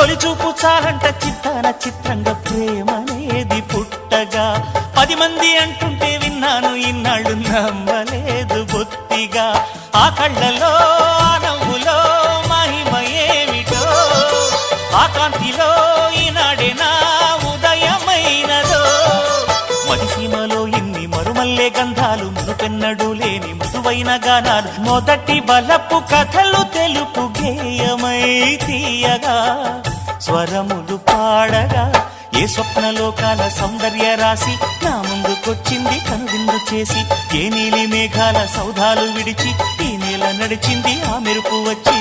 తొలి చూపు చాలంట చిత్తాన చిత్రంగా ప్రేమనేది పుట్టగా 10 మంది అంటుంటే విన్నాను ఇన్నాళ్ళు నమ్మలేదు బొత్తిగా ఆ కళ్ళలో ఆ నవ్వులో మహిమ ఏమిటో ఆ కాంతిలో ఈనాడే నా ఉదయమైనదో మదిసీమలో ఇన్ని మరుమల్లే గంధాలు మునుపెన్నడు లేని మృదువైన గానాలు మొదటి బలపు కథలు తెలుపు గేయమై తీయగా స్వరములు పాడగా ఏ స్వప్నలోకాల సౌందర్య రాసి నా ముందుకొచ్చింది కనువిందు చేసి ఏ నీలి మేఘాల సౌధాలు విడిచి ఈ నేల నడిచింది ఆ మెరుపు వచ్చి